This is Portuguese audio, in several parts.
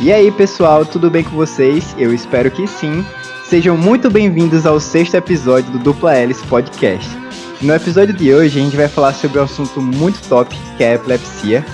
E aí, pessoal, tudo bem com vocês? Eu espero que sim. Sejam muito bem-vindos ao 6º episódio do Dupla Hélice Podcast. No episódio de hoje, a gente vai falar sobre um assunto muito top, que é a epilepsia.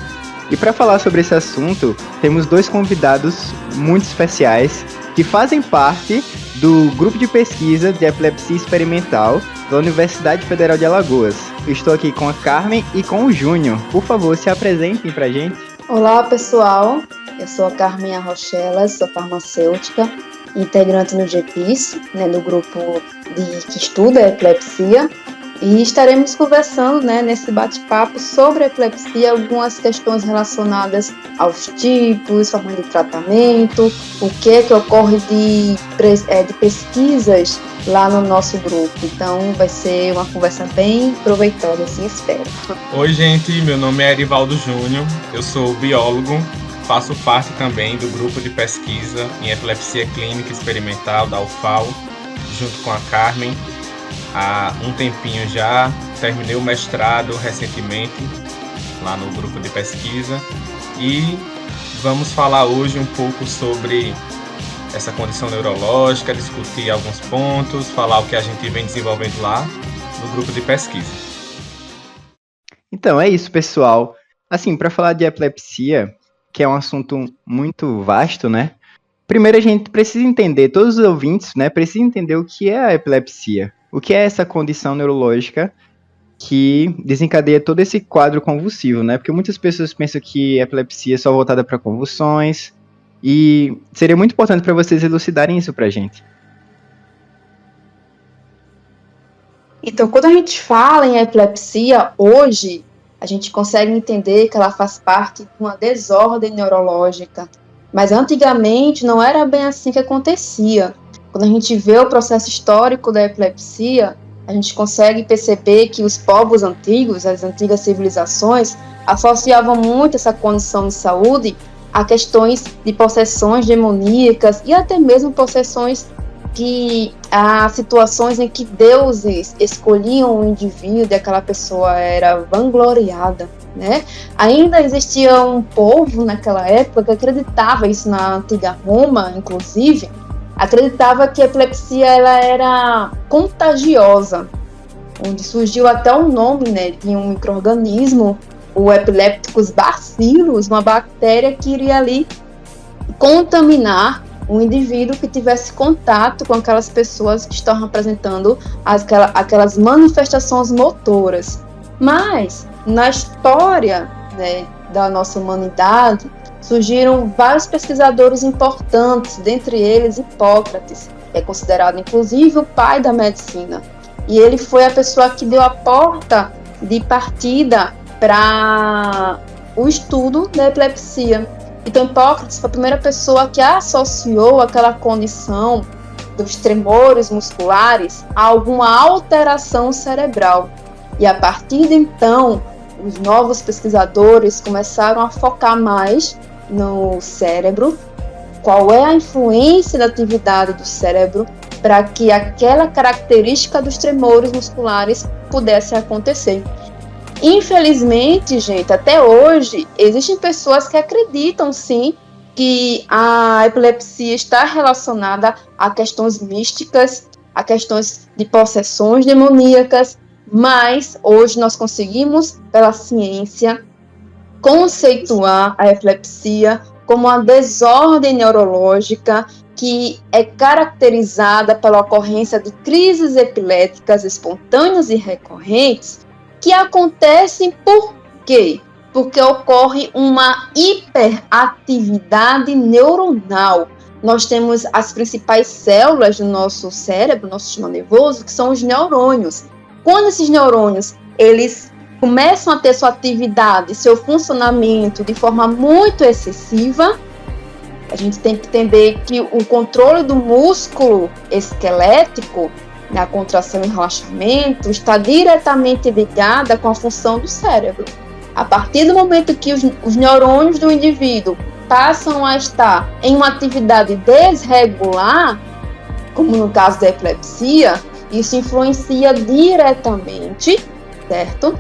E para falar sobre esse assunto, temos dois convidados muito especiais que fazem parte do grupo de pesquisa de epilepsia experimental da Universidade Federal de Alagoas. Eu estou aqui com a Carmen e com o Júnior. Por favor, se apresentem pra gente. Olá, pessoal. Eu sou a Carmen Arrochelas, sou farmacêutica, integrante no GPIS, no grupo que estuda a epilepsia, e estaremos conversando nesse bate-papo sobre a epilepsia, algumas questões relacionadas aos tipos, formas de tratamento, o que ocorre de pesquisas lá no nosso grupo. Então vai ser uma conversa bem proveitosa, assim espero. Oi, gente, meu nome é Erivaldo Júnior, eu sou biólogo, faço parte também do grupo de pesquisa em epilepsia clínica experimental da UFAL, junto com a Carmen. Há um tempinho já, terminei o mestrado recentemente lá no grupo de pesquisa e vamos falar hoje um pouco sobre essa condição neurológica, discutir alguns pontos, falar o que a gente vem desenvolvendo lá no grupo de pesquisa. Então é isso, pessoal. Assim, para falar de epilepsia, que é um assunto muito vasto, Primeiro a gente precisa entender, todos os ouvintes, precisam entender o que é a epilepsia. O que é essa condição neurológica que desencadeia todo esse quadro convulsivo, Porque muitas pessoas pensam que a epilepsia é só voltada para convulsões, e seria muito importante para vocês elucidarem isso para a gente. Então, quando a gente fala em epilepsia, hoje, a gente consegue entender que ela faz parte de uma desordem neurológica. Mas antigamente não era bem assim que acontecia. Quando a gente vê o processo histórico da epilepsia, a gente consegue perceber que os povos antigos, as antigas civilizações, associavam muito essa condição de saúde a questões de possessões demoníacas e até mesmo possessões a situações em que deuses escolhiam um indivíduo e aquela pessoa era vangloriada, Ainda existia um povo naquela época que acreditava, isso na antiga Roma, inclusive, acreditava que a epilepsia ela era contagiosa, onde surgiu até o nome de um micro-organismo, o Epilepticus bacillus, uma bactéria que iria ali contaminar um indivíduo que tivesse contato com aquelas pessoas que estão apresentando aquelas manifestações motoras. Mas, na história da nossa humanidade, surgiram vários pesquisadores importantes, dentre eles Hipócrates, que é considerado inclusive o pai da medicina. E ele foi a pessoa que deu a porta de partida para o estudo da epilepsia. Então, Hipócrates foi a primeira pessoa que associou aquela condição dos tremores musculares a alguma alteração cerebral. E a partir de então, os novos pesquisadores começaram a focar mais no cérebro, qual é a influência da atividade do cérebro para que aquela característica dos tremores musculares pudesse acontecer. Infelizmente, gente, até hoje, existem pessoas que acreditam, sim, que a epilepsia está relacionada a questões místicas, a questões de possessões demoníacas, mas hoje nós conseguimos, pela ciência, conceituar a epilepsia como uma desordem neurológica que é caracterizada pela ocorrência de crises epiléticas espontâneas e recorrentes, que acontecem por quê? Porque ocorre uma hiperatividade neuronal. Nós temos as principais células do nosso cérebro, nosso sistema nervoso, que são os neurônios. Quando esses neurônios, eles começam a ter sua atividade, seu funcionamento de forma muito excessiva, a gente tem que entender que o controle do músculo esquelético, a contração e relaxamento, está diretamente ligada com a função do cérebro. A partir do momento que os neurônios do indivíduo passam a estar em uma atividade desregular, como no caso da epilepsia, isso influencia diretamente, certo?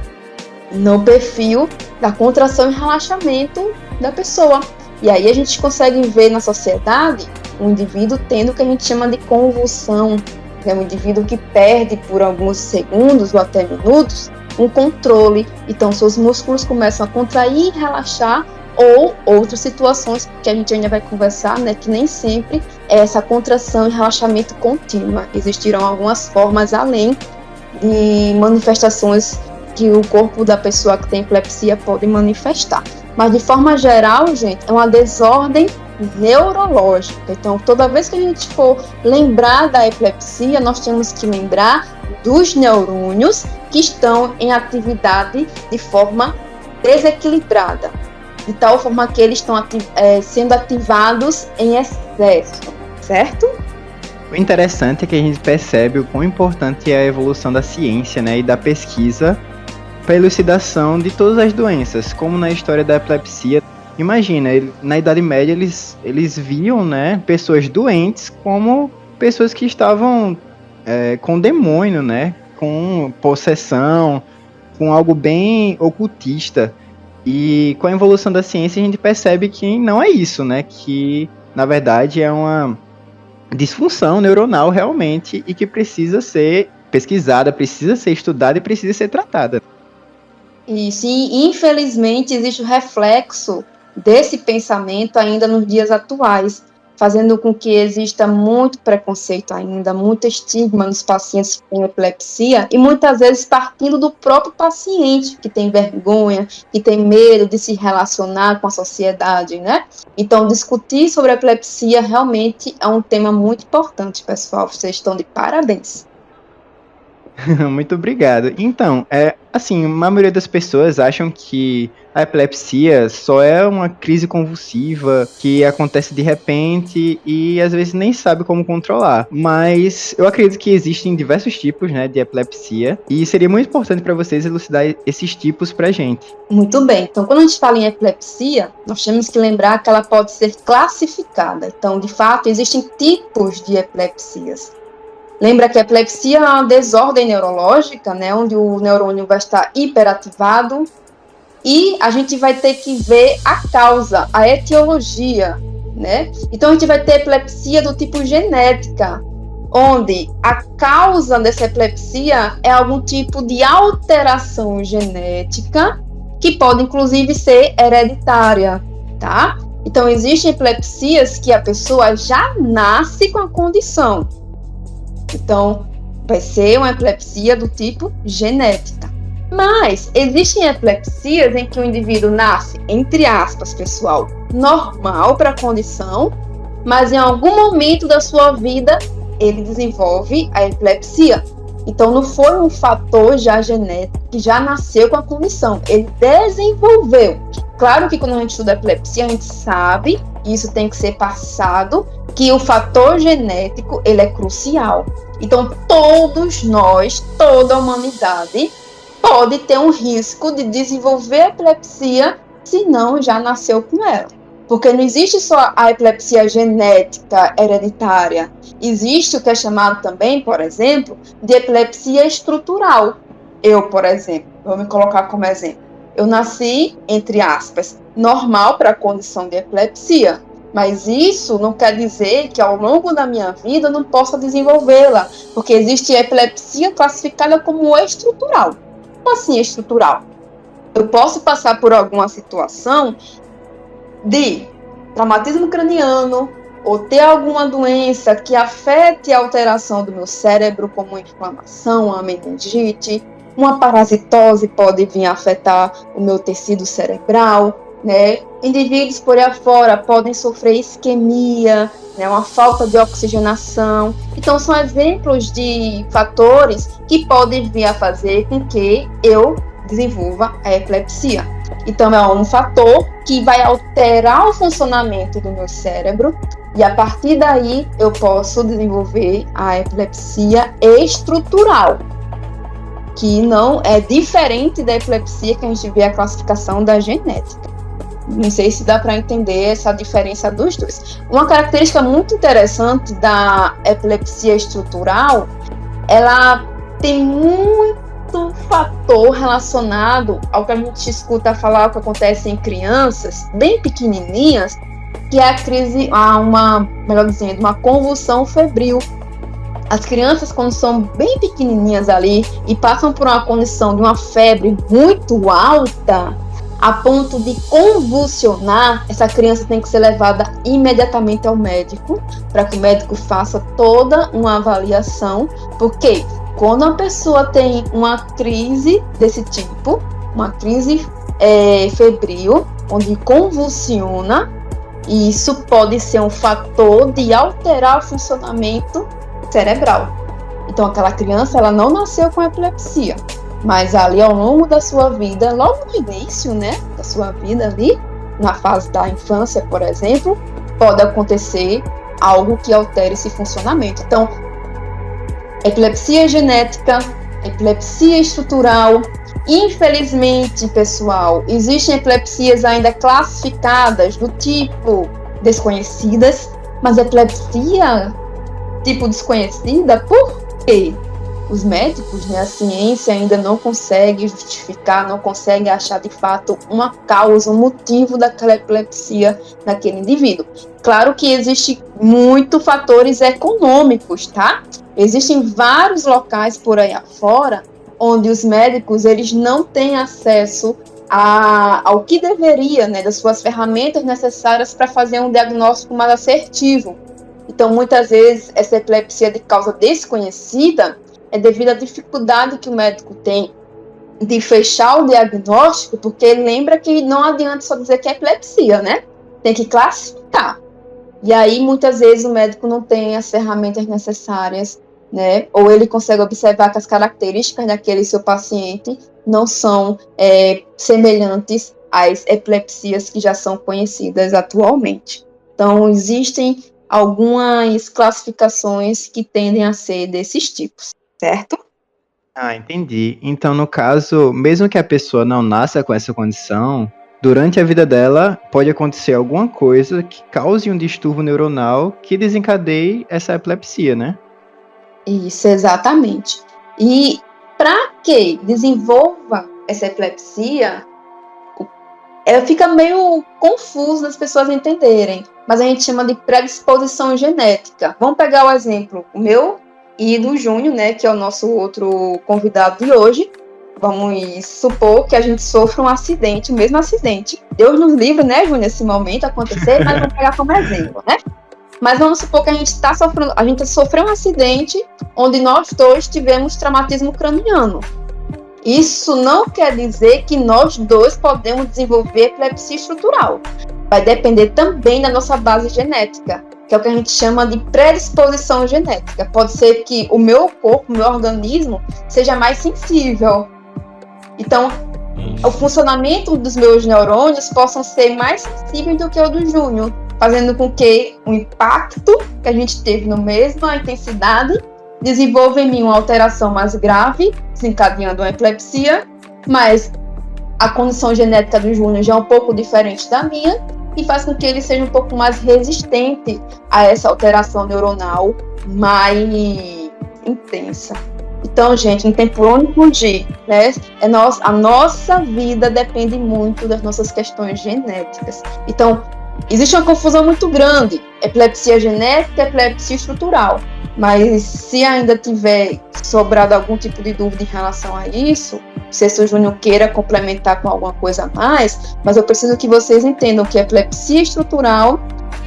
No perfil da contração e relaxamento da pessoa. E aí a gente consegue ver na sociedade um indivíduo tendo o que a gente chama de convulsão, é um indivíduo que perde por alguns segundos ou até minutos um controle, então seus músculos começam a contrair e relaxar, ou outras situações que a gente ainda vai conversar, né, que nem sempre é essa contração e relaxamento contínua. Existirão algumas formas além de manifestações que o corpo da pessoa que tem epilepsia pode manifestar. Mas de forma geral, gente, é uma desordem neurológica. Então, toda vez que a gente for lembrar da epilepsia, nós temos que lembrar dos neurônios que estão em atividade de forma desequilibrada, de tal forma que eles estão sendo ativados em excesso, certo? O interessante é que a gente percebe o quão importante é a evolução da ciência, né, e da pesquisa para a elucidação de todas as doenças, como na história da epilepsia. Imagina, na Idade Média eles viam, né, pessoas doentes como pessoas que estavam com demônio, né, com possessão, com algo bem ocultista. E com a evolução da ciência a gente percebe que não é isso, né, que na verdade é uma disfunção neuronal realmente e que precisa ser pesquisada, precisa ser estudada e precisa ser tratada. E sim, infelizmente existe o reflexo desse pensamento ainda nos dias atuais, fazendo com que exista muito preconceito ainda, muito estigma nos pacientes com epilepsia e muitas vezes partindo do próprio paciente que tem vergonha, que tem medo de se relacionar com a sociedade, né? Então, discutir sobre a epilepsia realmente é um tema muito importante, pessoal. Vocês estão de parabéns. Muito obrigado. Então, assim, a maioria das pessoas acham que a epilepsia só é uma crise convulsiva que acontece de repente e às vezes nem sabe como controlar. Mas eu acredito que existem diversos tipos, né, de epilepsia e seria muito importante para vocês elucidar esses tipos pra gente. Muito bem. Então, quando a gente fala em epilepsia, nós temos que lembrar que ela pode ser classificada. Então, de fato, existem tipos de epilepsias. Lembra que a epilepsia é uma desordem neurológica, né, onde o neurônio vai estar hiperativado e a gente vai ter que ver a causa, a etiologia, né? Então, a gente vai ter epilepsia do tipo genética, onde a causa dessa epilepsia é algum tipo de alteração genética que pode, inclusive, ser hereditária, tá? Então, existem epilepsias que a pessoa já nasce com a condição. Então, vai ser uma epilepsia do tipo genética. Mas existem epilepsias em que o indivíduo nasce, entre aspas, pessoal, normal para a condição, mas em algum momento da sua vida ele desenvolve a epilepsia. Então, não foi um fator já genético que já nasceu com a condição, ele desenvolveu. Claro que quando a gente estuda epilepsia, a gente sabe, e isso tem que ser passado, que o fator genético, ele é crucial. Então, todos nós, toda a humanidade, pode ter um risco de desenvolver epilepsia se não já nasceu com ela. Porque não existe só a epilepsia genética hereditária, existe o que é chamado também, por exemplo, de epilepsia estrutural. Eu, por exemplo, vou me colocar como exemplo. Eu nasci, entre aspas, normal para a condição de epilepsia, mas isso não quer dizer que ao longo da minha vida eu não possa desenvolvê-la, porque existe epilepsia classificada como estrutural. Como assim estrutural? Eu posso passar por alguma situação de traumatismo craniano ou ter alguma doença que afete a alteração do meu cérebro, como uma inflamação, uma meningite, uma parasitose pode vir a afetar o meu tecido cerebral, né? Indivíduos por aí afora podem sofrer isquemia, né? Uma falta de oxigenação. Então, são exemplos de fatores que podem vir a fazer com que eu desenvolva a epilepsia. Então, é um fator que vai alterar o funcionamento do meu cérebro e, a partir daí, eu posso desenvolver a epilepsia estrutural, que não é diferente da epilepsia que a gente vê a classificação da genética. Não sei se dá para entender essa diferença dos dois. Uma característica muito interessante da epilepsia estrutural, ela tem muito fator relacionado ao que a gente escuta falar, o que acontece em crianças bem pequenininhas, que é a crise, melhor dizendo, uma convulsão febril. As crianças, quando são bem pequenininhas ali e passam por uma condição de uma febre muito alta, a ponto de convulsionar, essa criança tem que ser levada imediatamente ao médico, para que o médico faça toda uma avaliação, porque quando a pessoa tem uma crise desse tipo, uma crise febril, onde convulsiona, isso pode ser um fator de alterar o funcionamento cerebral. Então, aquela criança, ela não nasceu com epilepsia, mas ali ao longo da sua vida, logo no início, né, da sua vida ali, na fase da infância, por exemplo, pode acontecer algo que altere esse funcionamento. Então, epilepsia genética, epilepsia estrutural, infelizmente, pessoal, existem epilepsias ainda classificadas do tipo desconhecidas, mas epilepsia tipo desconhecida, por quê? Os médicos, né, a ciência ainda não consegue justificar, não consegue achar de fato uma causa, um motivo daquela epilepsia naquele indivíduo. Claro que existem muitos fatores econômicos, tá? Existem vários locais por aí afora onde os médicos eles não têm acesso ao que deveria, né, das suas ferramentas necessárias para fazer um diagnóstico mais assertivo. Então, muitas vezes, essa epilepsia de causa desconhecida é devido à dificuldade que o médico tem de fechar o diagnóstico, porque lembra que não adianta só dizer que é epilepsia, né? Tem que classificar. E aí, muitas vezes, o médico não tem as ferramentas necessárias, né? Ou ele consegue observar que as características daquele seu paciente não são semelhantes às epilepsias que já são conhecidas atualmente. Então, existem algumas classificações que tendem a ser desses tipos, certo? Ah, entendi. Então, no caso, mesmo que a pessoa não nasça com essa condição, durante a vida dela pode acontecer alguma coisa que cause um distúrbio neuronal que desencadeie essa epilepsia, né? Isso, exatamente. E para que desenvolva essa epilepsia, ela fica meio confuso das pessoas entenderem, mas a gente chama de predisposição genética. Vamos pegar o exemplo, o meu e do Júnior, né, que é o nosso outro convidado de hoje. Vamos supor que a gente sofra um acidente, o mesmo acidente. Deus nos livre, né, Júnior, esse momento acontecer, mas vamos pegar como exemplo, né? Mas vamos supor que a gente sofreu um acidente onde nós dois tivemos traumatismo craniano. Isso não quer dizer que nós dois podemos desenvolver epilepsia estrutural. Vai depender também da nossa base genética, que é o que a gente chama de predisposição genética. Pode ser que o meu corpo, o meu organismo, seja mais sensível. Então, o funcionamento dos meus neurônios possam ser mais sensíveis do que o do Júnior, fazendo com que o impacto que a gente teve na mesma intensidade desenvolva em mim uma alteração mais grave, desencadeando uma epilepsia, mas a condição genética do Júnior já é um pouco diferente da minha e faz com que ele seja um pouco mais resistente a essa alteração neuronal mais intensa. Então, gente, não tem por onde fugir, né? A nossa vida depende muito das nossas questões genéticas. Então, existe uma confusão muito grande, epilepsia genética e epilepsia estrutural. Mas se ainda tiver sobrado algum tipo de dúvida em relação a isso, não sei se o Júnior queira complementar com alguma coisa a mais, mas eu preciso que vocês entendam que a epilepsia estrutural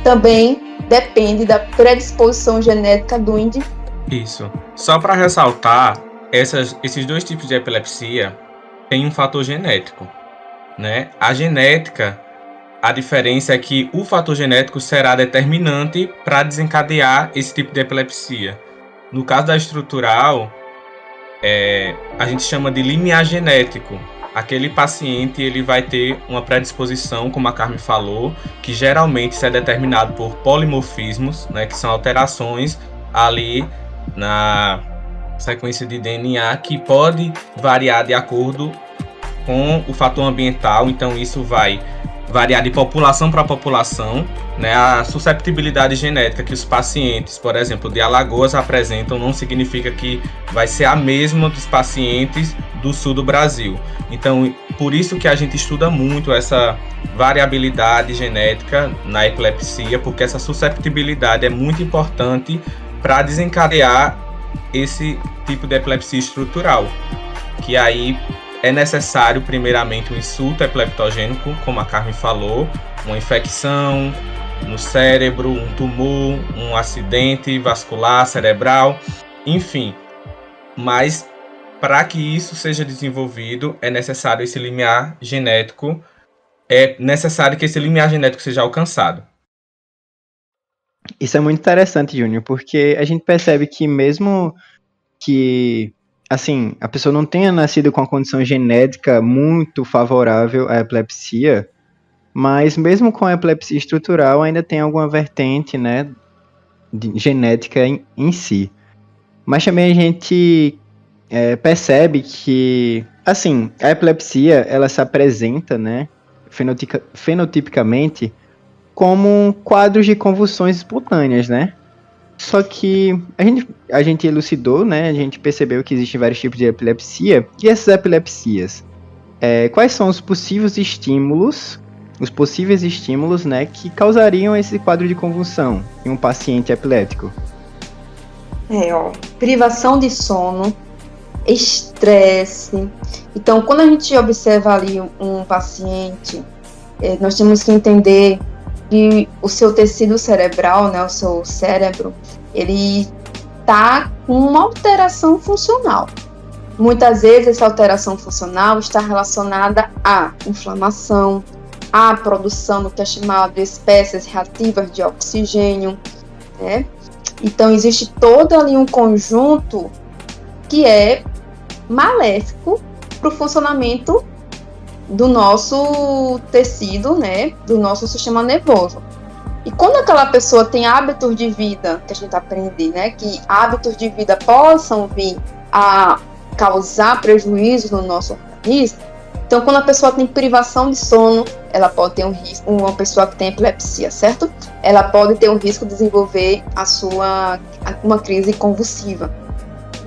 também depende da predisposição genética do indivíduo. Isso. Só para ressaltar, esses dois tipos de epilepsia têm um fator genético, né? A genética, a diferença é que o fator genético será determinante para desencadear esse tipo de epilepsia. No caso da estrutural, a gente chama de limiar genético. Aquele paciente ele vai ter uma predisposição, como a Carmen falou, que geralmente isso é determinado por polimorfismos, né, que são alterações ali na sequência de DNA que pode variar de acordo com o fator ambiental. Então isso vai variar de população para população, né? A susceptibilidade genética que os pacientes, por exemplo, de Alagoas apresentam não significa que vai ser a mesma dos pacientes do sul do Brasil. Então, por isso que a gente estuda muito essa variabilidade genética na epilepsia, porque essa susceptibilidade é muito importante para desencadear esse tipo de epilepsia estrutural, que aí é necessário primeiramente um insulto epileptogênico, como a Carmen falou, uma infecção no cérebro, um tumor, um acidente vascular cerebral, enfim. Mas para que isso seja desenvolvido, é necessário esse limiar genético, é necessário que esse limiar genético seja alcançado. Isso é muito interessante, Júnior, porque a gente percebe que mesmo que, assim, a pessoa não tenha nascido com uma condição genética muito favorável à epilepsia, mas mesmo com a epilepsia estrutural ainda tem alguma vertente, né, genética em si. Mas também a gente percebe que, assim, a epilepsia, ela se apresenta, né, fenotipicamente, como quadros de convulsões espontâneas, né? Só que a gente elucidou, né? A gente percebeu que existem vários tipos de epilepsia. E essas epilepsias, quais são os possíveis estímulos, né, que causariam esse quadro de convulsão em um paciente epilético? Privação de sono, estresse. Então, quando a gente observa ali um paciente, nós temos que entender que o seu tecido cerebral, né, o seu cérebro, ele está com uma alteração funcional. Muitas vezes essa alteração funcional está relacionada à inflamação, à produção do que é chamado de espécies reativas de oxigênio, né? Então existe todo ali um conjunto que é maléfico para o funcionamento do nosso tecido, né, do nosso sistema nervoso. E quando aquela pessoa tem hábitos de vida, que a gente aprende, né, que hábitos de vida possam vir a causar prejuízos no nosso organismo, então quando a pessoa tem privação de sono, ela pode ter um risco, uma pessoa que tem epilepsia, certo? Ela pode ter um risco de desenvolver uma crise convulsiva.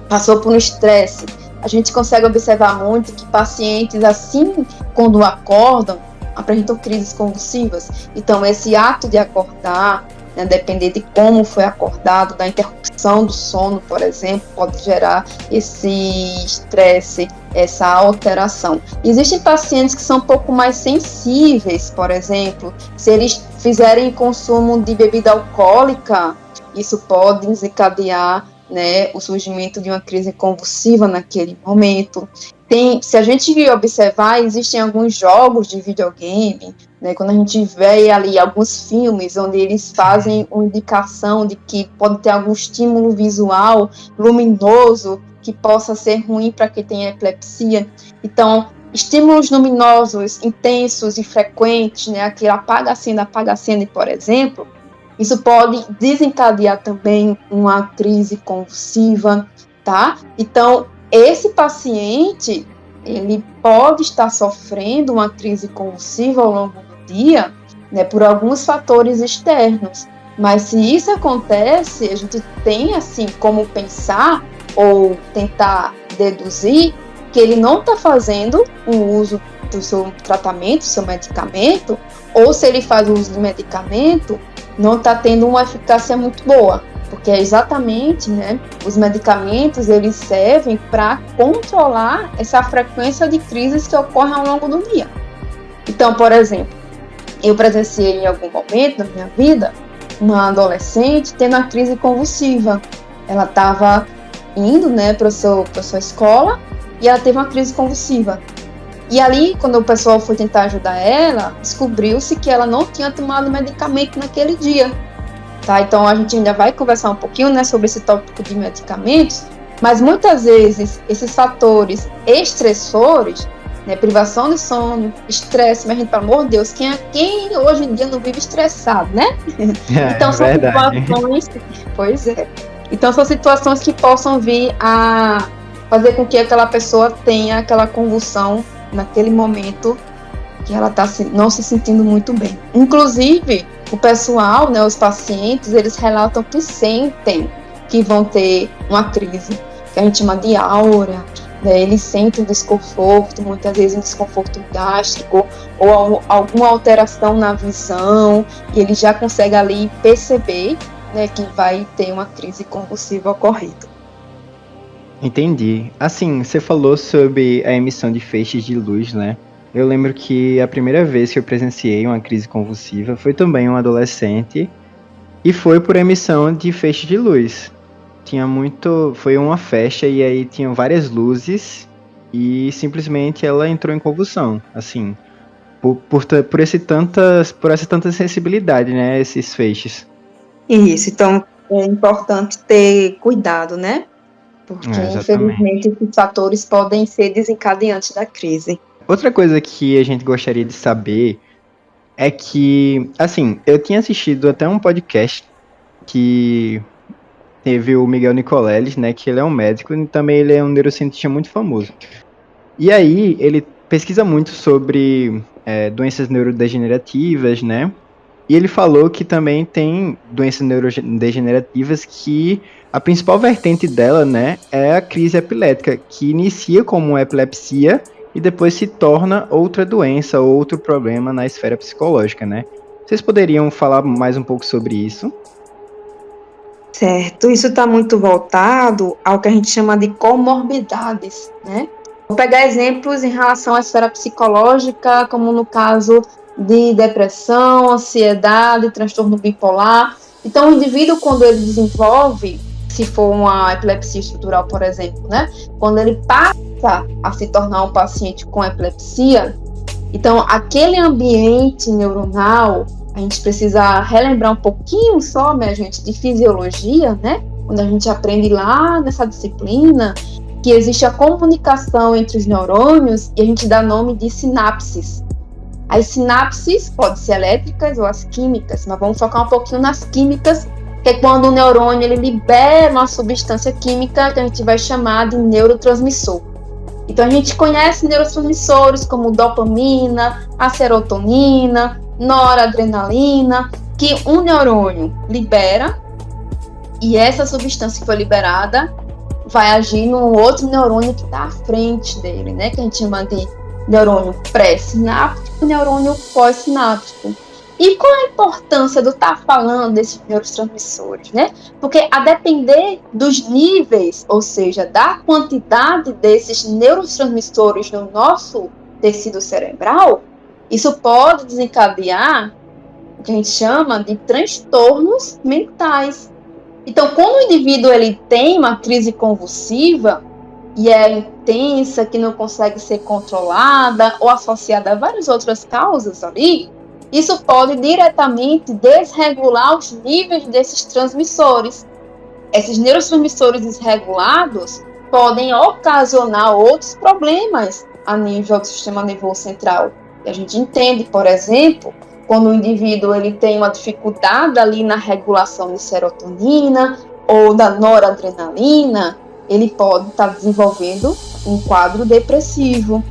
Passou por um estresse, a gente consegue observar muito que pacientes, assim, quando acordam, apresentam crises convulsivas. Então, esse ato de acordar, né, depender de como foi acordado, da interrupção do sono, por exemplo, pode gerar esse estresse, essa alteração. Existem pacientes que são um pouco mais sensíveis, por exemplo, se eles fizerem consumo de bebida alcoólica, isso pode desencadear, né, o surgimento de uma crise convulsiva naquele momento. Se a gente observar, existem alguns jogos de videogame, né, quando a gente vê ali alguns filmes onde eles fazem uma indicação de que pode ter algum estímulo visual luminoso que possa ser ruim para quem tem epilepsia. Então, estímulos luminosos intensos e frequentes, né, aquele apaga-acenda, por exemplo, isso pode desencadear também uma crise convulsiva, tá? Então, esse paciente, ele pode estar sofrendo uma crise convulsiva ao longo do dia, né, por alguns fatores externos. Mas se isso acontece, a gente tem, assim, como pensar ou tentar deduzir que ele não está fazendo o uso do seu tratamento, do seu medicamento, ou se ele faz o uso do medicamento, não está tendo uma eficácia muito boa, porque é exatamente, né, os medicamentos, eles servem para controlar essa frequência de crises que ocorrem ao longo do dia. Então, por exemplo, eu presenciei em algum momento da minha vida uma adolescente tendo uma crise convulsiva. Ela estava indo, né, para sua escola e ela teve uma crise convulsiva. E ali, quando o pessoal foi tentar ajudar ela, descobriu-se que ela não tinha tomado medicamento naquele dia. Tá? Então, a gente ainda vai conversar um pouquinho, né, sobre esse tópico de medicamentos, mas muitas vezes esses fatores estressores, né, privação de sono, estresse, mas, gente, pelo amor de Deus, quem hoje em dia não vive estressado, né? Então, são situações... Pois é. Então, são situações que possam vir a fazer com que aquela pessoa tenha aquela convulsão naquele momento que ela está não se sentindo muito bem. Inclusive, o pessoal, né, os pacientes, eles relatam que sentem que vão ter uma crise, que a gente chama de aura, né? Ele sente um desconforto, muitas vezes um desconforto gástrico, ou alguma alteração na visão, e ele já consegue ali perceber, né, que vai ter uma crise convulsiva ocorrendo. Entendi. Assim, você falou sobre a emissão de feixes de luz, né? Eu lembro que a primeira vez que eu presenciei uma crise convulsiva foi também um adolescente, e foi por emissão de feixes de luz. Foi uma festa e aí tinham várias luzes e simplesmente ela entrou em convulsão, assim, por essa tanta sensibilidade, né, esses feixes. Isso, então é importante ter cuidado, né? Porque, infelizmente, esses fatores podem ser desencadeantes da crise. Outra coisa que a gente gostaria de saber é que, assim, eu tinha assistido até um podcast que teve o Miguel Nicoleles, né, que ele é um médico e também ele é um neurocientista muito famoso. E aí, ele pesquisa muito sobre doenças neurodegenerativas, né, e ele falou que também tem doenças neurodegenerativas que a principal vertente dela, né, é a crise epilética, que inicia como uma epilepsia e depois se torna outra doença, outro problema na esfera psicológica, né. Vocês poderiam falar mais um pouco sobre isso? Certo, isso está muito voltado ao que a gente chama de comorbidades, né? Vou pegar exemplos em relação à esfera psicológica, como no caso de depressão, ansiedade, transtorno bipolar. Então, o indivíduo, quando ele desenvolve, se for uma epilepsia estrutural, por exemplo, né? Quando ele passa a se tornar um paciente com epilepsia, então, aquele ambiente neuronal, a gente precisa relembrar um pouquinho só, minha gente, de fisiologia, né? Quando a gente aprende lá nessa disciplina que existe a comunicação entre os neurônios e a gente dá nome de sinapses. As sinapses podem ser elétricas ou as químicas, mas vamos focar um pouquinho nas químicas, que é quando o neurônio ele libera uma substância química que a gente vai chamar de neurotransmissor. Então, a gente conhece neurotransmissores como dopamina, a serotonina, noradrenalina, que um neurônio libera e essa substância que foi liberada vai agir num outro neurônio que está à frente dele, né? Que a gente chama de neurônio pré-sináptico e neurônio pós-sináptico. E qual a importância do estar falando desses neurotransmissores, né? Porque a depender dos níveis, ou seja, da quantidade desses neurotransmissores no nosso tecido cerebral, isso pode desencadear o que a gente chama de transtornos mentais. Então, quando o indivíduo ele tem uma crise convulsiva e é intensa, que não consegue ser controlada ou associada a várias outras causas ali, isso pode diretamente desregular os níveis desses transmissores. Esses neurotransmissores desregulados podem ocasionar outros problemas a nível do sistema nervoso central. E a gente entende, por exemplo, quando o indivíduo ele tem uma dificuldade ali na regulação de serotonina ou da noradrenalina, ele pode estar desenvolvendo um quadro depressivo.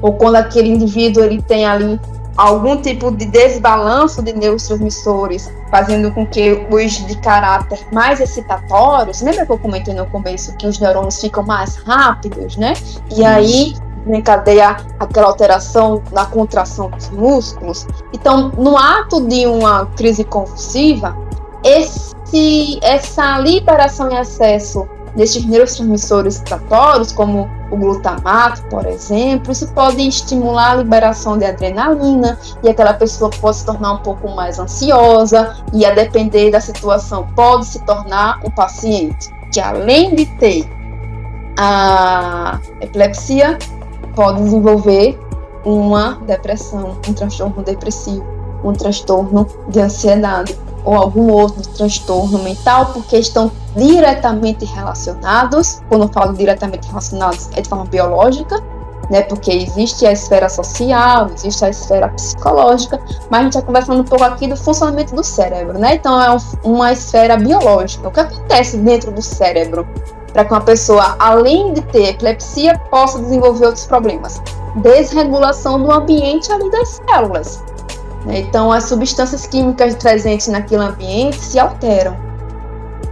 Ou quando aquele indivíduo ele tem ali algum tipo de desbalanço de neurotransmissores, fazendo com que os de caráter mais excitatórios, lembra que eu comentei no começo que os neurônios ficam mais rápidos, né? E aí encadeia aquela alteração na contração dos músculos. Então, no ato de uma crise convulsiva, essa liberação em excesso desses neurotransmissores excitatórios, como o glutamato, por exemplo, isso pode estimular a liberação de adrenalina e aquela pessoa pode se tornar um pouco mais ansiosa e, a depender da situação, pode se tornar um paciente que, além de ter a epilepsia, pode desenvolver uma depressão, um transtorno depressivo, um transtorno de ansiedade ou algum outro transtorno mental, porque estão diretamente relacionados. Quando eu falo diretamente relacionados, é de forma biológica, né? Porque existe a esfera social, existe a esfera psicológica, mas a gente está conversando um pouco aqui do funcionamento do cérebro, né? Então é uma esfera biológica. O que acontece dentro do cérebro para que uma pessoa, além de ter epilepsia, possa desenvolver outros problemas? Desregulação do ambiente ali das células. Então, as substâncias químicas presentes naquele ambiente se alteram.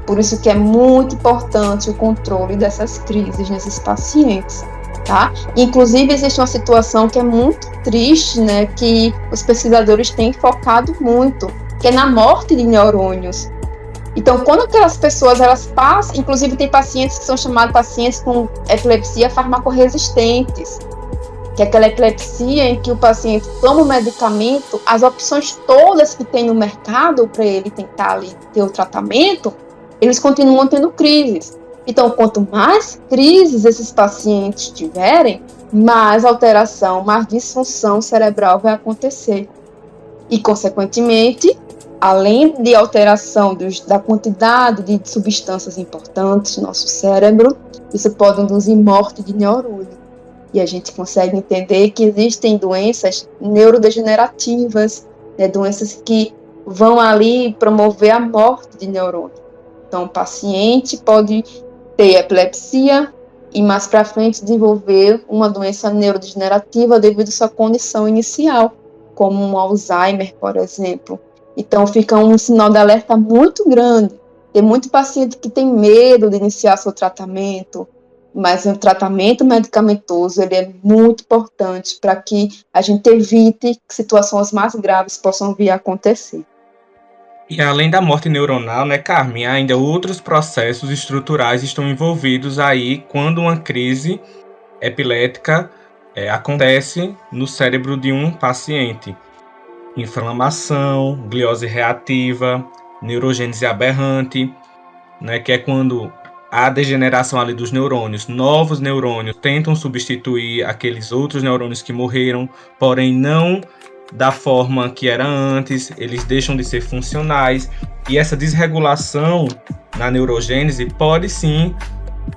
Por isso que é muito importante o controle dessas crises nesses pacientes, tá? Inclusive, existe uma situação que é muito triste, né, que os pesquisadores têm focado muito, que é na morte de neurônios. Então, quando aquelas pessoas, elas passam, inclusive tem pacientes que são chamados pacientes com epilepsia farmacorresistentes, que é aquela epilepsia em que o paciente toma o medicamento, as opções todas que tem no mercado para ele tentar ali ter o tratamento, eles continuam tendo crises. Então, quanto mais crises esses pacientes tiverem, mais alteração, mais disfunção cerebral vai acontecer. E, consequentemente, além de alteração da quantidade de substâncias importantes no nosso cérebro, isso pode induzir morte de neurônio. E a gente consegue entender que existem doenças neurodegenerativas, né, doenças que vão ali promover a morte de neurônio. Então, o paciente pode ter epilepsia e mais para frente desenvolver uma doença neurodegenerativa devido à sua condição inicial, como um Alzheimer, por exemplo. Então, fica um sinal de alerta muito grande. Tem muito paciente que tem medo de iniciar seu tratamento, mas o tratamento medicamentoso ele é muito importante para que a gente evite que situações mais graves possam vir a acontecer. E além da morte neuronal, né, Carmen, ainda outros processos estruturais estão envolvidos aí quando uma crise epilética acontece no cérebro de um paciente. Inflamação, gliose reativa, neurogênese aberrante, né, que é quando há degeneração ali dos neurônios. Novos neurônios tentam substituir aqueles outros neurônios que morreram, porém não da forma que era antes, eles deixam de ser funcionais, e essa desregulação na neurogênese pode sim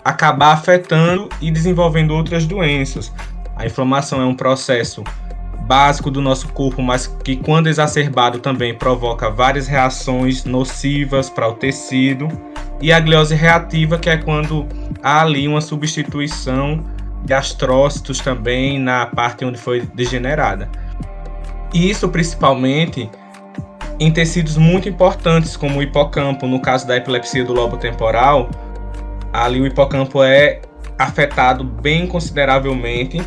acabar afetando e desenvolvendo outras doenças. A inflamação é um processo básico do nosso corpo, mas que quando exacerbado também provoca várias reações nocivas para o tecido, e a gliose reativa, que é quando há ali uma substituição de astrócitos também na parte onde foi degenerada. Isso principalmente em tecidos muito importantes, como o hipocampo. No caso da epilepsia do lobo temporal, ali o hipocampo é afetado bem consideravelmente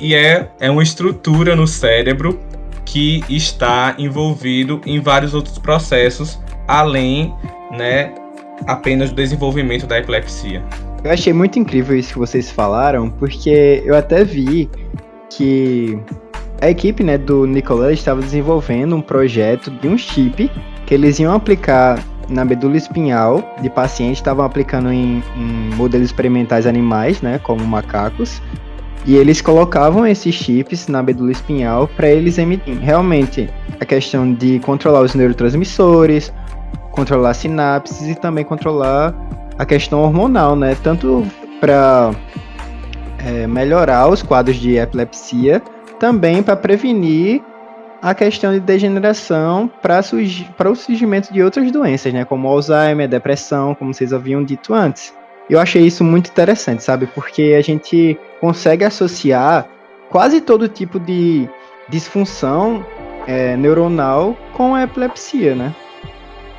e é uma estrutura no cérebro que está envolvido em vários outros processos, além, né, apenas do desenvolvimento da epilepsia. Eu achei muito incrível isso que vocês falaram, porque eu até vi que a equipe, né, do Nicolas estava desenvolvendo um projeto de um chip que eles iam aplicar na medula espinhal de pacientes, estavam aplicando em modelos experimentais animais, né, como macacos, e eles colocavam esses chips na medula espinhal para eles emitirem realmente a questão de controlar os neurotransmissores, controlar sinapses e também controlar a questão hormonal, né, tanto para melhorar os quadros de epilepsia, também para prevenir a questão de degeneração para o surgimento de outras doenças, né, como Alzheimer, depressão, como vocês haviam dito antes. Eu achei isso muito interessante, sabe, porque a gente consegue associar quase todo tipo de disfunção neuronal com a epilepsia, né?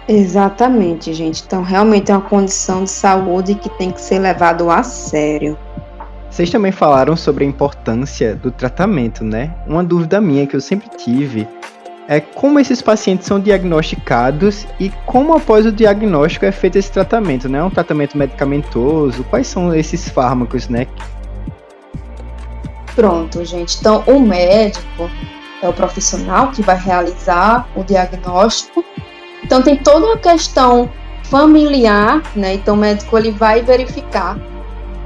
Exatamente, gente. Então, realmente é uma condição de saúde que tem que ser levado a sério. Vocês também falaram sobre a importância do tratamento, né? Uma dúvida minha que eu sempre tive é como esses pacientes são diagnosticados e como após o diagnóstico é feito esse tratamento, né? Um tratamento medicamentoso, quais são esses fármacos, né? Pronto, gente. Então, o médico é o profissional que vai realizar o diagnóstico. Então, tem toda uma questão familiar, né? Então, o médico ele vai verificar.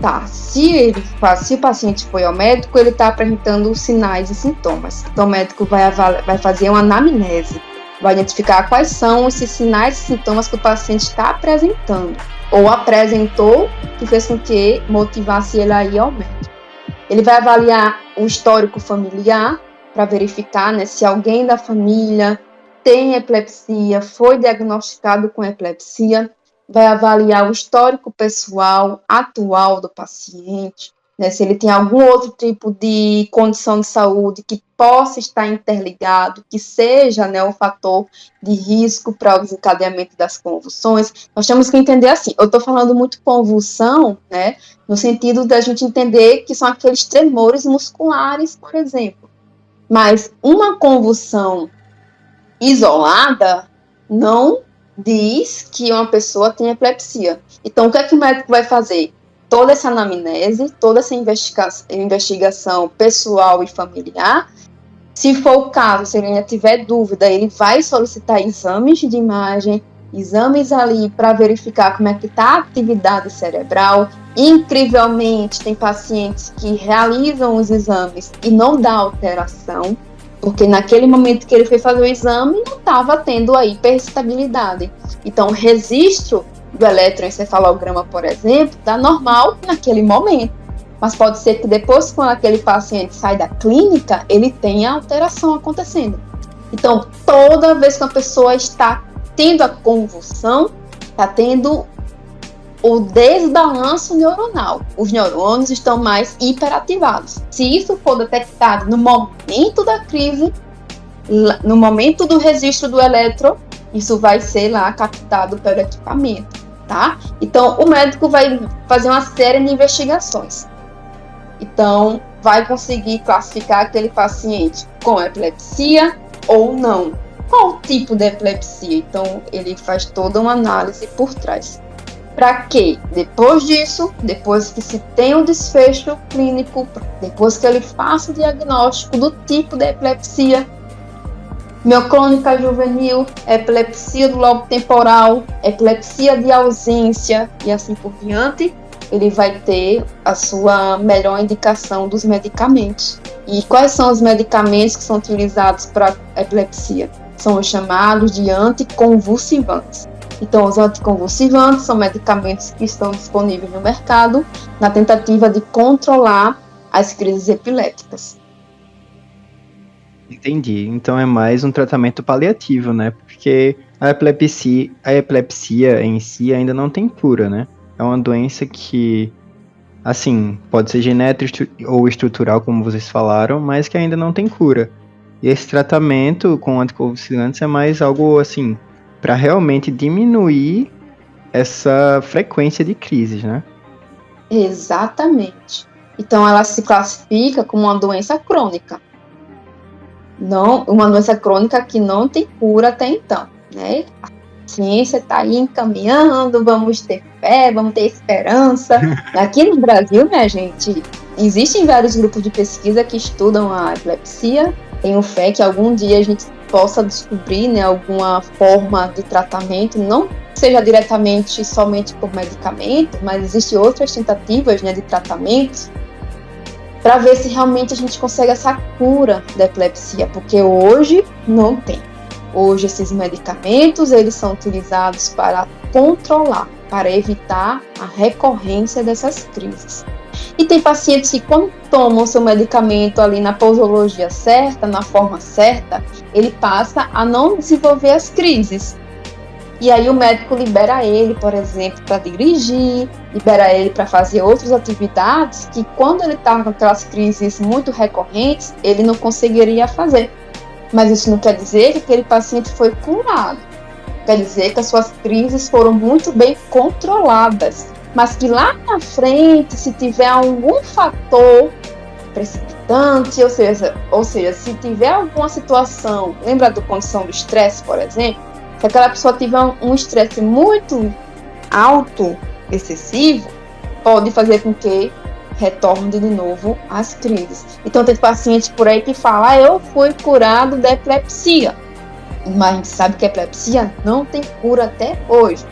Tá, se o paciente foi ao médico, ele está apresentando sinais e sintomas. Então, o médico vai fazer uma anamnese, vai identificar quais são esses sinais e sintomas que o paciente está apresentando, ou apresentou, que fez com que motivasse ele a ir ao médico. Ele vai avaliar o histórico familiar, para verificar, né, se alguém da família tem epilepsia, foi diagnosticado com epilepsia. Vai avaliar o histórico pessoal atual do paciente, né, se ele tem algum outro tipo de condição de saúde que possa estar interligado, que seja, né, um fator de risco para o desencadeamento das convulsões. Nós temos que entender assim, eu estou falando muito convulsão, né, no sentido da gente entender que são aqueles tremores musculares, por exemplo. Mas uma convulsão isolada não diz que uma pessoa tem epilepsia. Então, o que é que o médico vai fazer? Toda essa anamnese, toda essa investigação pessoal e familiar. Se for o caso, se ele ainda tiver dúvida, ele vai solicitar exames de imagem, exames ali para verificar como é que está a atividade cerebral. Incrivelmente, tem pacientes que realizam os exames e não dá alteração, porque naquele momento que ele foi fazer o exame, não estava tendo a hiperestabilidade. Então, o registro do eletroencefalograma, por exemplo, está normal naquele momento. Mas pode ser que depois, quando aquele paciente sai da clínica, ele tenha alteração acontecendo. Então, toda vez que uma pessoa está tendo a convulsão, está tendo o desbalanço neuronal. Os neurônios estão mais hiperativados. Se isso for detectado no momento da crise, no momento do registro do eletro, isso vai ser lá captado pelo equipamento, tá? Então, o médico vai fazer uma série de investigações. Então, vai conseguir classificar aquele paciente com epilepsia ou não. Qual o tipo de epilepsia? Então, ele faz toda uma análise por trás. Para que, depois disso, depois que se tem um desfecho clínico, depois que ele faça o diagnóstico do tipo de epilepsia, mioclônica juvenil, epilepsia do lobo temporal, epilepsia de ausência e assim por diante, ele vai ter a sua melhor indicação dos medicamentos. E quais são os medicamentos que são utilizados para epilepsia? São os chamados de anticonvulsivantes. Então, os anticonvulsivantes são medicamentos que estão disponíveis no mercado na tentativa de controlar as crises epilépticas. Entendi. Então é mais um tratamento paliativo, né? Porque a epilepsia em si ainda não tem cura, né? É uma doença que, assim, pode ser genética ou estrutural, como vocês falaram, mas que ainda não tem cura. E esse tratamento com anticonvulsivantes é mais algo, assim, para realmente diminuir essa frequência de crises, né? Exatamente. Então, ela se classifica como uma doença crônica. Não, uma doença crônica que não tem cura até então, né? A ciência está aí encaminhando, vamos ter fé, vamos ter esperança. Aqui no Brasil, minha gente, existem vários grupos de pesquisa que estudam a epilepsia. Tenho fé que algum dia a gente possa descobrir, né, alguma forma de tratamento, não seja diretamente somente por medicamento, mas existem outras tentativas, né, de tratamentos, para ver se realmente a gente consegue essa cura da epilepsia, porque hoje não tem. Hoje esses medicamentos, eles são utilizados para controlar, para evitar a recorrência dessas crises. E tem pacientes que, quando tomam seu medicamento ali na posologia certa, na forma certa, ele passa a não desenvolver as crises. E aí o médico libera ele, por exemplo, para dirigir, libera ele para fazer outras atividades que, quando ele está com aquelas crises muito recorrentes, ele não conseguiria fazer. Mas isso não quer dizer que aquele paciente foi curado. Quer dizer que as suas crises foram muito bem controladas. Mas que lá na frente, se tiver algum fator precipitante, ou seja, se tiver alguma situação, lembra da condição do estresse, por exemplo? Se aquela pessoa tiver um estresse muito alto, excessivo, pode fazer com que retorne de novo às crises. Então tem paciente por aí que fala, eu fui curado da epilepsia. Mas a gente sabe que a epilepsia não tem cura até hoje.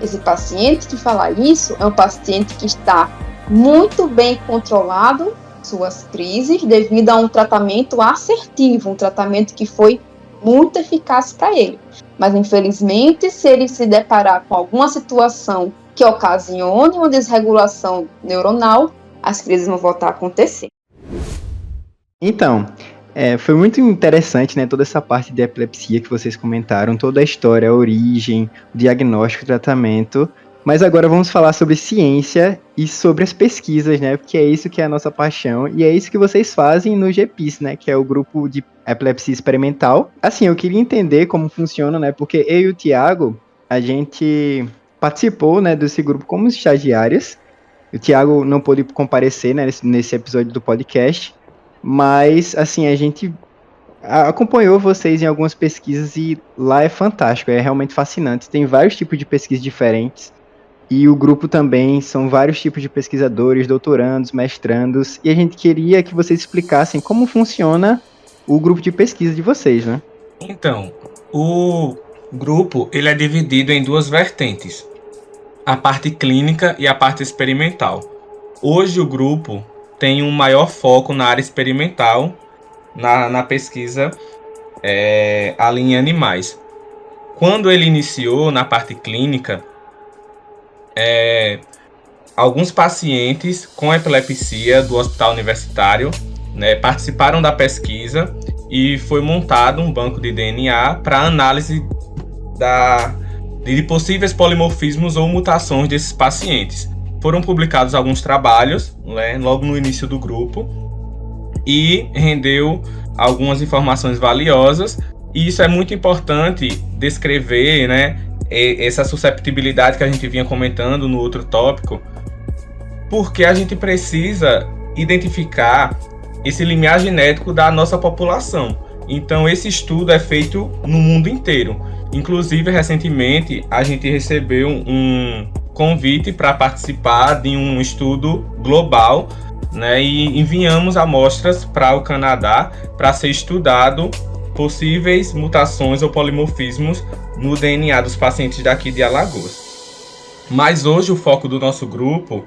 Esse paciente que fala isso é um paciente que está muito bem controlado suas crises devido a um tratamento assertivo, um tratamento que foi muito eficaz para ele. Mas, infelizmente, se ele se deparar com alguma situação que ocasione uma desregulação neuronal, as crises vão voltar a acontecer. Então, foi muito interessante, né, toda essa parte de epilepsia que vocês comentaram, toda a história, a origem, o diagnóstico, o tratamento. Mas agora vamos falar sobre ciência e sobre as pesquisas, né? Porque é isso que é a nossa paixão e é isso que vocês fazem no GPIS, né? Que é o grupo de epilepsia experimental. Assim, eu queria entender como funciona, né? Porque eu e o Thiago, a gente participou, né, desse grupo como estagiários. O Thiago não pôde comparecer, né, nesse episódio do podcast, mas, assim, a gente acompanhou vocês em algumas pesquisas e lá é fantástico, é realmente fascinante. Tem vários tipos de pesquisas diferentes. E o grupo também são vários tipos de pesquisadores, doutorandos, mestrandos, e a gente queria que vocês explicassem como funciona o grupo de pesquisa de vocês, né? Então, o grupo ele é dividido em duas vertentes, a parte clínica e a parte experimental. Hoje o grupo tem um maior foco na área experimental, na pesquisa ali em animais. Quando ele iniciou na parte clínica, alguns pacientes com epilepsia do hospital universitário, né, participaram da pesquisa e foi montado um banco de DNA para análise de possíveis polimorfismos ou mutações desses pacientes. Foram publicados alguns trabalhos, né, logo no início do grupo e rendeu algumas informações valiosas. E isso é muito importante descrever, né, essa susceptibilidade que a gente vinha comentando no outro tópico, porque a gente precisa identificar esse limiar genético da nossa população. Então, esse estudo é feito no mundo inteiro. Inclusive, recentemente, a gente recebeu um convite para participar de um estudo global, né, e enviamos amostras para o Canadá para ser estudado possíveis mutações ou polimorfismos no DNA dos pacientes daqui de Alagoas. Mas hoje o foco do nosso grupo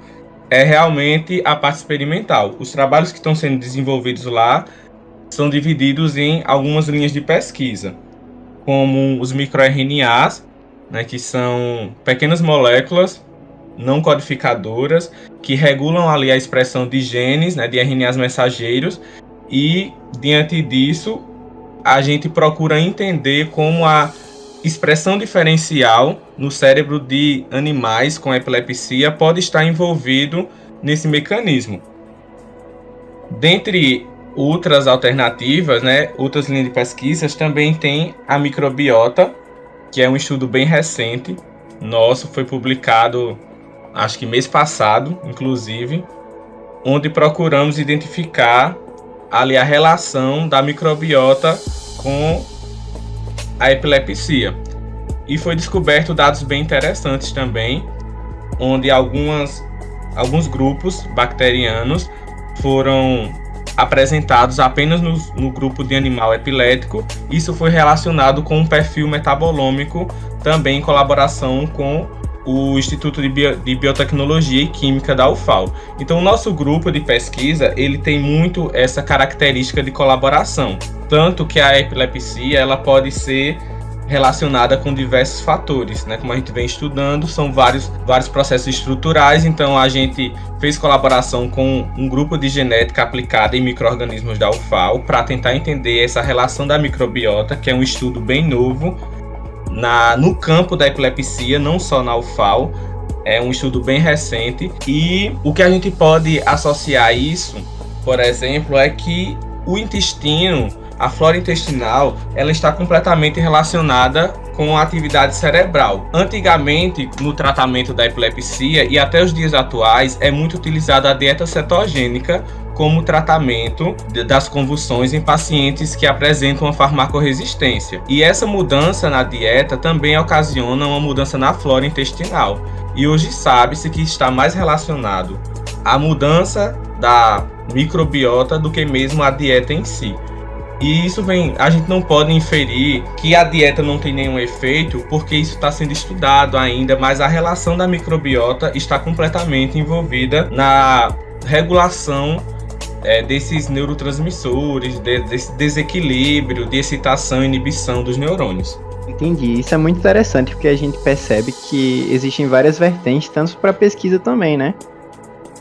é realmente a parte experimental. Os trabalhos que estão sendo desenvolvidos lá são divididos em algumas linhas de pesquisa, como os microRNAs, né, que são pequenas moléculas não codificadoras que regulam ali a expressão de genes, né, de RNAs mensageiros, e diante disso a gente procura entender como a expressão diferencial no cérebro de animais com epilepsia pode estar envolvido nesse mecanismo. Dentre outras alternativas, né, outras linhas de pesquisas, também tem a microbiota, que é um estudo bem recente nosso, foi publicado acho que mês passado, inclusive, onde procuramos identificar ali a relação da microbiota com a epilepsia. E foi descoberto dados bem interessantes também, onde alguns grupos bacterianos foram apresentados apenas no grupo de animal epilético. Isso foi relacionado com um perfil metabolômico, também em colaboração com o Instituto de Biotecnologia e Química da UFAL. Então, o nosso grupo de pesquisa, ele tem muito essa característica de colaboração. Tanto que a epilepsia, ela pode ser relacionada com diversos fatores, né? Como a gente vem estudando, são vários processos estruturais. Então, a gente fez colaboração com um grupo de genética aplicada em micro-organismos da UFAL para tentar entender essa relação da microbiota, que é um estudo bem novo no campo da epilepsia, não só na UFAL, é um estudo bem recente. E o que a gente pode associar a isso, por exemplo, é que o intestino, a flora intestinal, ela está completamente relacionada com a atividade cerebral. Antigamente, no tratamento da epilepsia e até os dias atuais, é muito utilizada a dieta cetogênica como tratamento das convulsões em pacientes que apresentam uma farmacorresistência. E essa mudança na dieta também ocasiona uma mudança na flora intestinal. E hoje sabe-se que está mais relacionado à mudança da microbiota do que mesmo a dieta em si. E isso a gente não pode inferir que a dieta não tem nenhum efeito, porque isso está sendo estudado ainda, mas a relação da microbiota está completamente envolvida na regulação desses neurotransmissores, desse desequilíbrio, de excitação e inibição dos neurônios. Entendi. Isso é muito interessante, porque a gente percebe que existem várias vertentes, tanto para pesquisa também, né?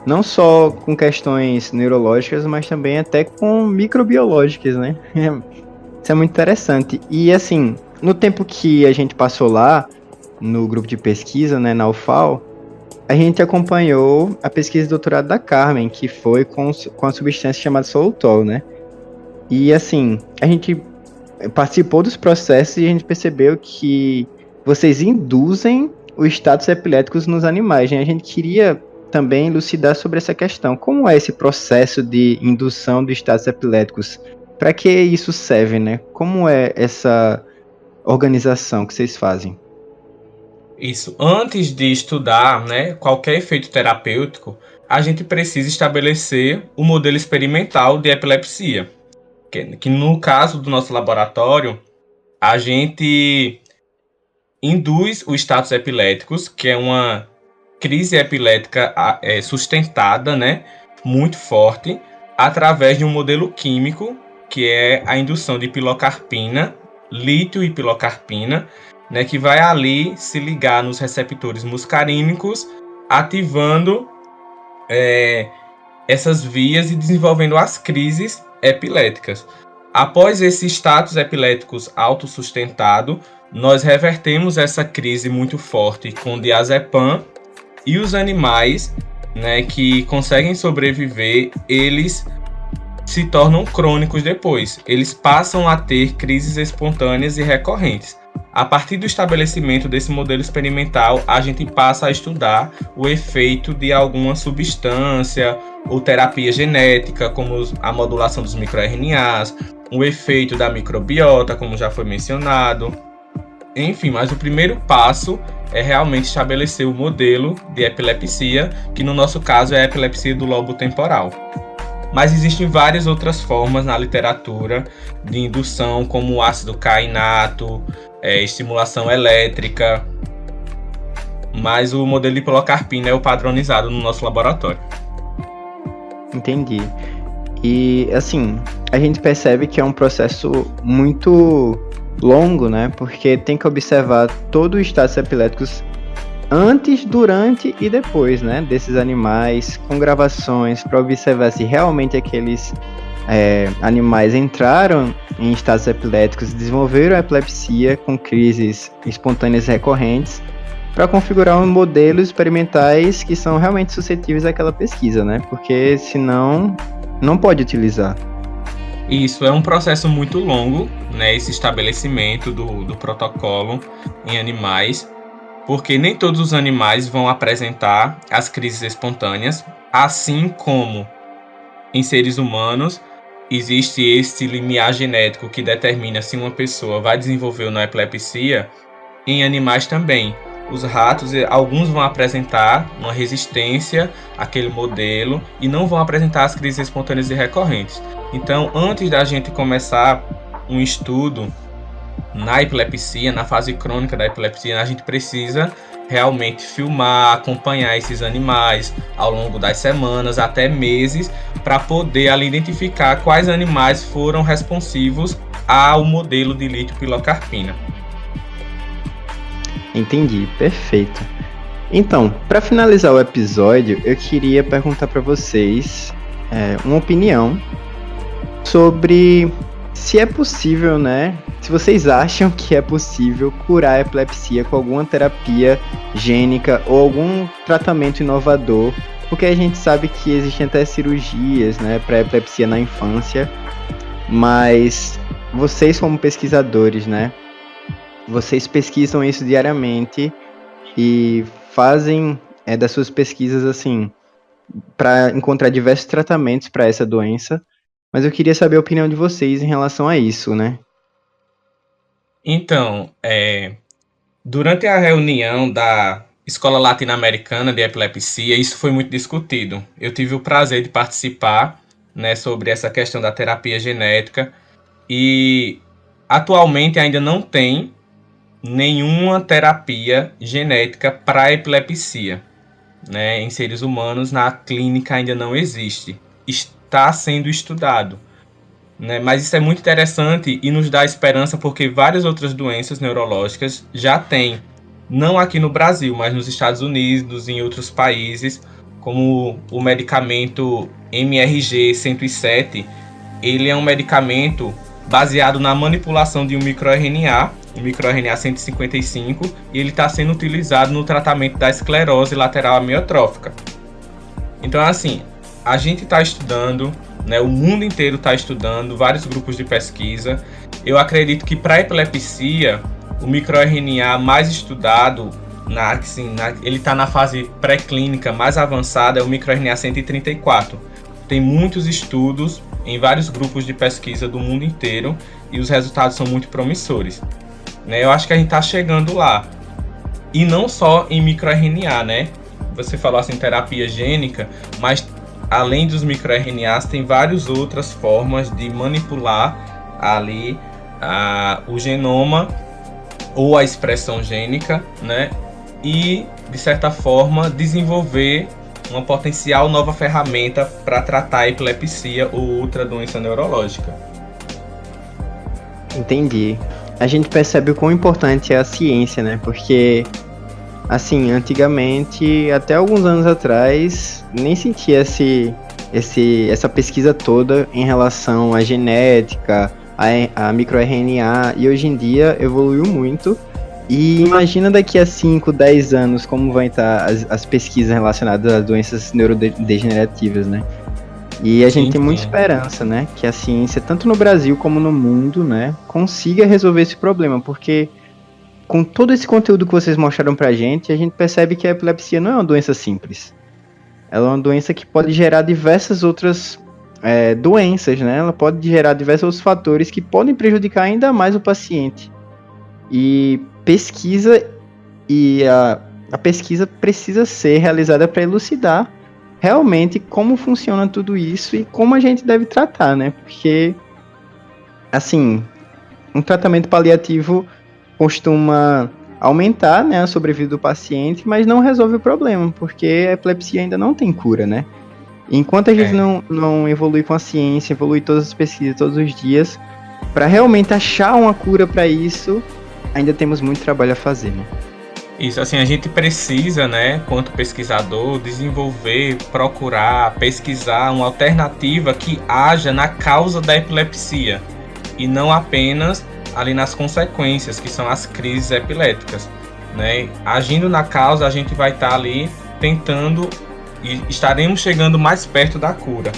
Não só com questões neurológicas, mas também até com microbiológicas, né? Isso é muito interessante. E assim, no tempo que a gente passou lá, no grupo de pesquisa, né, na UFAL, a gente acompanhou a pesquisa de doutorado da Carmen, que foi com a substância chamada solutol, né? E assim, a gente participou dos processos e a gente percebeu que vocês induzem os estados epiléticos nos animais, né? A gente queria também elucidar sobre essa questão. Como é esse processo de indução de estados epiléticos? Para que isso serve, né? Como é essa organização que vocês fazem? Isso. Antes de estudar, né, qualquer efeito terapêutico, a gente precisa estabelecer o modelo experimental de epilepsia. Que no caso do nosso laboratório, a gente induz os estados epiléticos, que é uma crise epilética sustentada, né, muito forte, através de um modelo químico, que é a indução de pilocarpina, lítio e pilocarpina, né, que vai ali se ligar nos receptores muscarínicos, ativando essas vias e desenvolvendo as crises epiléticas. Após esse status epiléticos autossustentado, nós revertemos essa crise muito forte com diazepam, e os animais, né, que conseguem sobreviver, eles se tornam crônicos depois. Eles passam a ter crises espontâneas e recorrentes. A partir do estabelecimento desse modelo experimental, a gente passa a estudar o efeito de alguma substância ou terapia genética, como a modulação dos microRNAs, o efeito da microbiota, como já foi mencionado. Enfim, mas o primeiro passo é realmente estabelecer o modelo de epilepsia, que no nosso caso é a epilepsia do lobo temporal. Mas existem várias outras formas na literatura de indução, como o ácido cainato, estimulação elétrica, mas o modelo de pilocarpina é o padronizado no nosso laboratório. Entendi. E, assim, a gente percebe que é um processo muito longo, né? Porque tem que observar todos os estados epiléticos antes, durante e depois, né? Desses animais, com gravações, para observar se realmente aqueles animais entraram em estados epiléticos, desenvolveram a epilepsia com crises espontâneas recorrentes, para configurar modelos experimentais que são realmente suscetíveis àquela pesquisa, né? Porque senão não pode utilizar. Isso é um processo muito longo, né? Esse estabelecimento do protocolo em animais, porque nem todos os animais vão apresentar as crises espontâneas, assim como em seres humanos existe esse limiar genético que determina se uma pessoa vai desenvolver ou não epilepsia. Em animais também. Os ratos, alguns vão apresentar uma resistência àquele modelo e não vão apresentar as crises espontâneas e recorrentes. Então, antes da gente começar um estudo na epilepsia, na fase crônica da epilepsia, a gente precisa realmente filmar, acompanhar esses animais ao longo das semanas, até meses, para poder ali identificar quais animais foram responsivos ao modelo de lítio-pilocarpina. Entendi, perfeito. Então, para finalizar o episódio, eu queria perguntar para vocês uma opinião sobre se é possível, né? Se vocês acham que é possível curar a epilepsia com alguma terapia gênica ou algum tratamento inovador, porque a gente sabe que existem até cirurgias, né, para epilepsia na infância, mas vocês como pesquisadores, né? Vocês pesquisam isso diariamente e fazem das suas pesquisas assim para encontrar diversos tratamentos para essa doença, mas eu queria saber a opinião de vocês em relação a isso, né? Então, durante a reunião da Escola Latino-Americana de Epilepsia, isso foi muito discutido. Eu tive o prazer de participar, né, sobre essa questão da terapia genética e atualmente ainda não tem nenhuma terapia genética para epilepsia, né? Em seres humanos, na clínica ainda não existe. Está sendo estudado, né? Mas isso é muito interessante e nos dá esperança porque várias outras doenças neurológicas já têm, não aqui no Brasil, mas nos Estados Unidos e em outros países, como o medicamento MRG-107. Ele é um medicamento baseado na manipulação de um microRNA o microRNA 155, e ele está sendo utilizado no tratamento da esclerose lateral amiotrófica. Então, assim, a gente está estudando, né, o mundo inteiro está estudando, vários grupos de pesquisa. Eu acredito que para epilepsia, o microRNA mais estudado, ele está na fase pré-clínica mais avançada, é o microRNA 134. Tem muitos estudos em vários grupos de pesquisa do mundo inteiro e os resultados são muito promissores. Né? Eu acho que a gente está chegando lá. E não só em microRNA, né? Você falou assim, terapia gênica, mas além dos microRNAs, tem várias outras formas de manipular ali o genoma ou a expressão gênica, né? E, de certa forma, desenvolver uma potencial nova ferramenta para tratar a epilepsia ou outra doença neurológica. Entendi. A gente percebe o quão importante é a ciência, né? Porque, assim, antigamente, até alguns anos atrás, nem sentia essa pesquisa toda em relação à genética, a microRNA, e hoje em dia evoluiu muito. E imagina daqui a 5, 10 anos como vão estar as pesquisas relacionadas às doenças neurodegenerativas, né? E a gente tem muita esperança, né? Que a ciência, tanto no Brasil como no mundo, né, consiga resolver esse problema, porque com todo esse conteúdo que vocês mostraram pra gente, a gente percebe que a epilepsia não é uma doença simples. Ela é uma doença que pode gerar diversas outras doenças, né? Ela pode gerar diversos outros fatores que podem prejudicar ainda mais o paciente. E a pesquisa precisa ser realizada para elucidar realmente como funciona tudo isso e como a gente deve tratar, né? Porque, assim, um tratamento paliativo costuma aumentar, né, a sobrevida do paciente, mas não resolve o problema, porque a epilepsia ainda não tem cura, né? Enquanto a gente não evolui com a ciência, evolui todas as pesquisas todos os dias, para realmente achar uma cura para isso, ainda temos muito trabalho a fazer, né? Isso, assim, a gente precisa, né, quanto pesquisador, desenvolver, procurar, pesquisar uma alternativa que haja na causa da epilepsia e não apenas ali nas consequências, que são as crises epiléticas, né? Agindo na causa, a gente vai estar ali tentando e estaremos chegando mais perto da cura,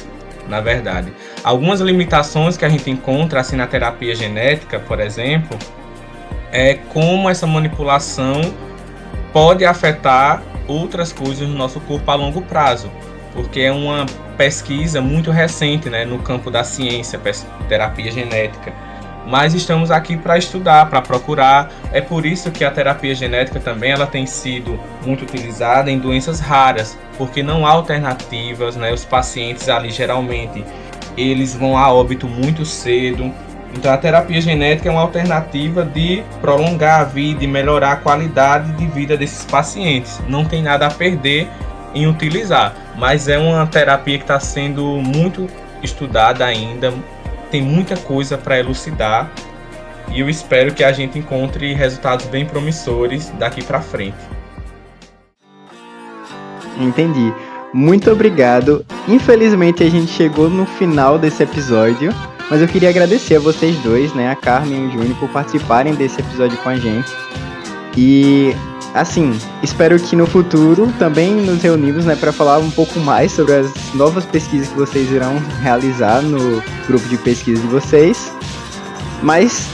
na verdade. Algumas limitações que a gente encontra, assim, na terapia genética, por exemplo, é como essa manipulação pode afetar outras coisas no nosso corpo a longo prazo, porque é uma pesquisa muito recente, né, no campo da ciência, terapia genética. Mas estamos aqui para estudar, para procurar. É por isso que a terapia genética também ela tem sido muito utilizada em doenças raras, porque não há alternativas, né? Os pacientes ali geralmente eles vão a óbito muito cedo. Então a terapia genética é uma alternativa de prolongar a vida e melhorar a qualidade de vida desses pacientes. Não tem nada a perder em utilizar, mas é uma terapia que está sendo muito estudada ainda, tem muita coisa para elucidar e eu espero que a gente encontre resultados bem promissores daqui para frente. Entendi. Muito obrigado. Infelizmente a gente chegou no final desse episódio, mas eu queria agradecer a vocês dois, né, a Carmen e o Júnior, por participarem desse episódio com a gente. E, assim, espero que no futuro também nos reunimos, né, para falar um pouco mais sobre as novas pesquisas que vocês irão realizar no grupo de pesquisa de vocês. Mas,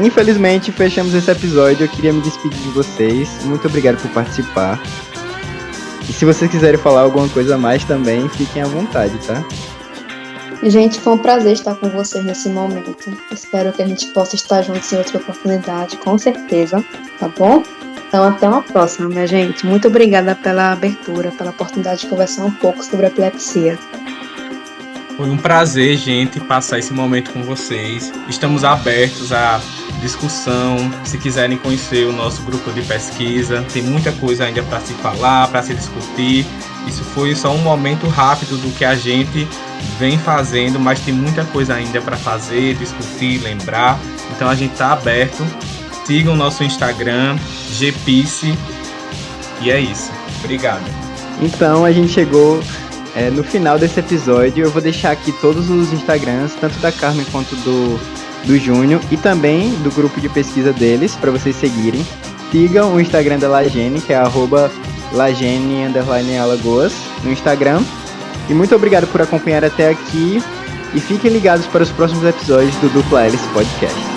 infelizmente, fechamos esse episódio. Eu queria me despedir de vocês. Muito obrigado por participar. E se vocês quiserem falar alguma coisa a mais também, fiquem à vontade, tá? Gente, foi um prazer estar com vocês nesse momento. Espero que a gente possa estar juntos em outra oportunidade, com certeza, tá bom? Então, até uma próxima, minha gente. Muito obrigada pela abertura, pela oportunidade de conversar um pouco sobre a epilepsia. Foi um prazer, gente, passar esse momento com vocês. Estamos abertos à discussão. Se quiserem conhecer o nosso grupo de pesquisa, tem muita coisa ainda para se falar, para se discutir. Isso foi só um momento rápido do que a gente vem fazendo, mas tem muita coisa ainda para fazer, discutir, lembrar. Então a gente está aberto. Sigam o nosso Instagram, gpice. E é isso. Obrigado. Então a gente chegou no final desse episódio. Eu vou deixar aqui todos os Instagrams, tanto da Carmen quanto do Júnior e também do grupo de pesquisa deles, para vocês seguirem. Sigam o Instagram da Lagene, que é @lagene_alagoas no Instagram. E muito obrigado por acompanhar até aqui. E fiquem ligados para os próximos episódios do Dupla Hélice Podcast.